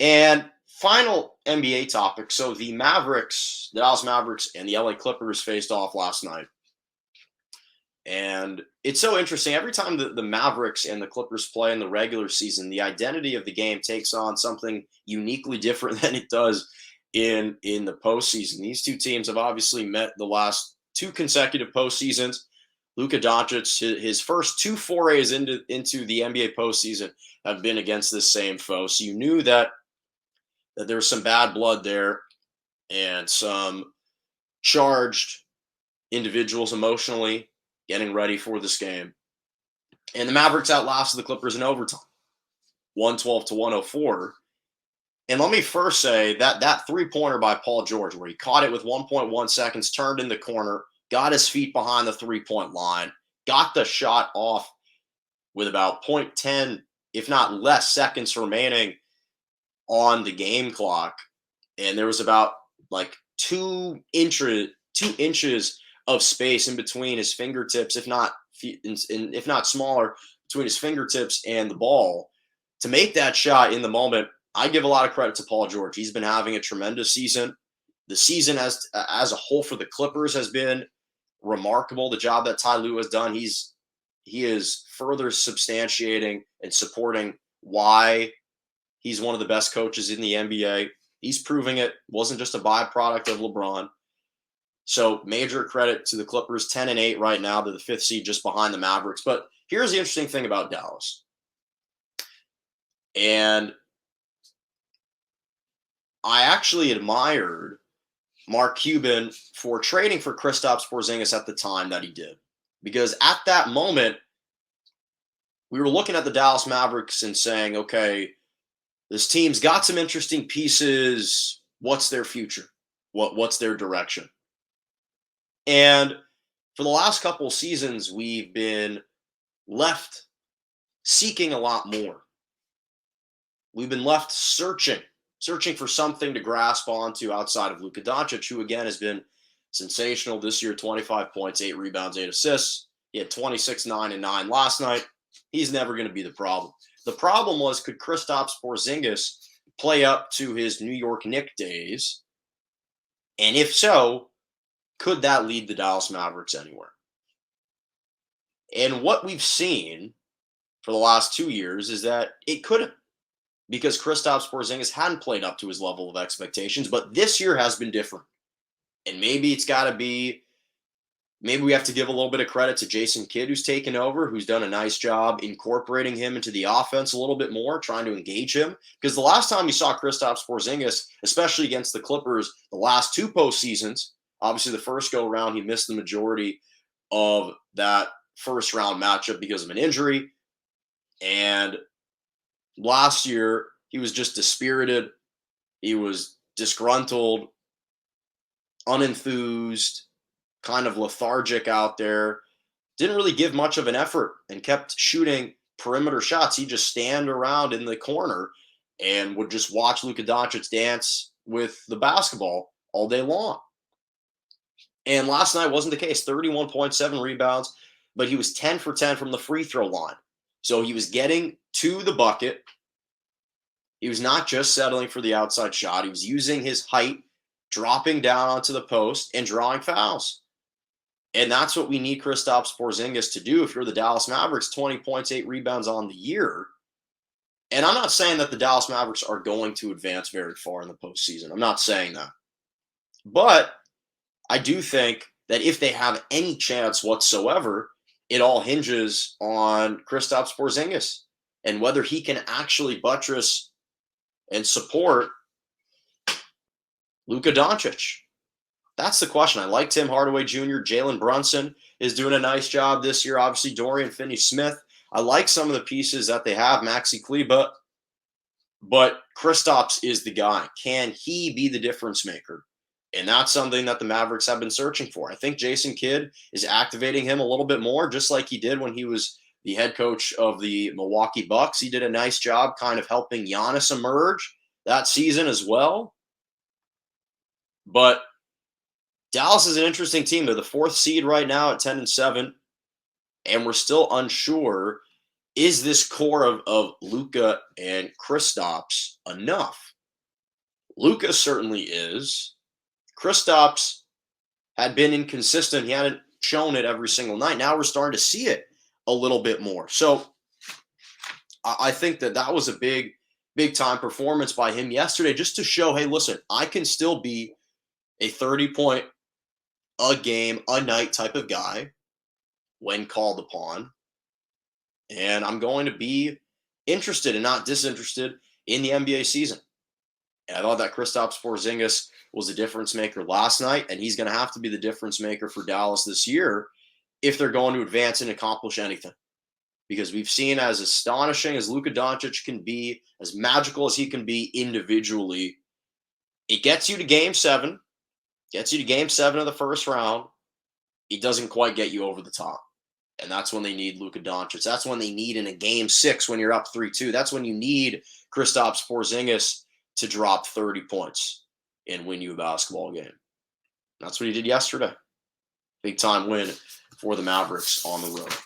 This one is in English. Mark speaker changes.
Speaker 1: And final NBA topic. So the Mavericks, the Dallas Mavericks, and the LA Clippers faced off last night. And it's so interesting. Every time the Mavericks and the Clippers play in the regular season, the identity of the game takes on something uniquely different than it does in the postseason. These two teams have obviously met the last two consecutive postseasons. Luka Doncic, his first two forays into the NBA postseason have been against this same foe. So you knew that there was some bad blood there and some charged individuals emotionally getting ready for this game. And the Mavericks outlasted the Clippers in overtime, 112 to 104. And let me first say that three-pointer by Paul George, where he caught it with 1.1 seconds, turned in the corner, got his feet behind the three-point line, got the shot off with about point 0.10, if not less, seconds remaining on the game clock. And there was about like 2 inches of space in between his fingertips, if not smaller, between his fingertips and the ball. To make that shot in the moment, I give a lot of credit to Paul George. He's been having a tremendous season. The season as a whole for the Clippers has been remarkable. The job that Ty Lue has done, he is further substantiating and supporting why he's one of the best coaches in the NBA. He's proving it. Wasn't just a byproduct of LeBron. So major credit to the Clippers, 10-8 right now. They're the fifth seed just behind the Mavericks. But here's the interesting thing about Dallas. And I actually admired Mark Cuban for trading for Kristaps Porzingis at the time that he did. Because at that moment, we were looking at the Dallas Mavericks and saying, okay, this team's got some interesting pieces. What's their future? What's their direction? And for the last couple of seasons, we've been left seeking a lot more. We've been left searching for something to grasp onto outside of Luka Doncic, who again has been sensational this year, 25 points, 8 rebounds, 8 assists. He had 26, 9, and 9 last night. He's never going to be the problem. The problem was, could Kristaps Porzingis play up to his New York Knicks days? And if so, could that lead the Dallas Mavericks anywhere? And what we've seen for the last 2 years is that it couldn't, because Kristaps Porzingis hadn't played up to his level of expectations. But this year has been different. And maybe it's got to be, maybe we have to give a little bit of credit to Jason Kidd, who's taken over, who's done a nice job incorporating him into the offense a little bit more, trying to engage him. Because the last time you saw Kristaps Porzingis, especially against the Clippers, the last two postseasons, obviously the first go around, he missed the majority of that first round matchup because of an injury. And last year, he was just dispirited. He was disgruntled, unenthused, kind of lethargic out there. Didn't really give much of an effort and kept shooting perimeter shots. He'd just stand around in the corner and would just watch Luka Doncic dance with the basketball all day long. And last night wasn't the case. 31.7 rebounds, but he was 10 for 10 from the free throw line. So he was getting to the bucket. He was not just settling for the outside shot. He was using his height, dropping down onto the post, and drawing fouls. And that's what we need Kristaps Porzingis to do if you're the Dallas Mavericks. 20 points, 8 rebounds on the year. And I'm not saying that the Dallas Mavericks are going to advance very far in the postseason. I'm not saying that. But I do think that if they have any chance whatsoever, it all hinges on Kristaps Porzingis and whether he can actually buttress and support Luka Doncic. That's the question. I like Tim Hardaway Jr. Jalen Brunson is doing a nice job this year. Obviously, Dorian Finney-Smith. I like some of the pieces that they have. Maxi Kleba. But Kristaps is the guy. Can he be the difference maker? And that's something that the Mavericks have been searching for. I think Jason Kidd is activating him a little bit more, just like he did when he was the head coach of the Milwaukee Bucks. He did a nice job kind of helping Giannis emerge that season as well. But Dallas is an interesting team. They're the fourth seed right now at 10-7, and we're still unsure is this core of Luka and Kristaps enough? Luka certainly is. Kristaps had been inconsistent. He hadn't shown it every single night. Now we're starting to see it a little bit more. So I think that was a big time performance by him yesterday, just to show, hey, listen, I can still be a 30-point a game, a night type of guy when called upon. And I'm going to be interested and not disinterested in the NBA season. And I thought that Kristaps Porzingis was a difference maker last night, and he's going to have to be the difference maker for Dallas this year if they're going to advance and accomplish anything. Because we've seen, as astonishing as Luka Doncic can be, as magical as he can be individually, it gets you to game 7, of the first round. It doesn't quite get you over the top. And that's when they need Luka Doncic. That's when they need in a game 6 when you're up 3-2. That's when you need Kristaps Porzingis to drop 30 points and win you a basketball game. That's what he did yesterday. Big time win for the Mavericks on the road.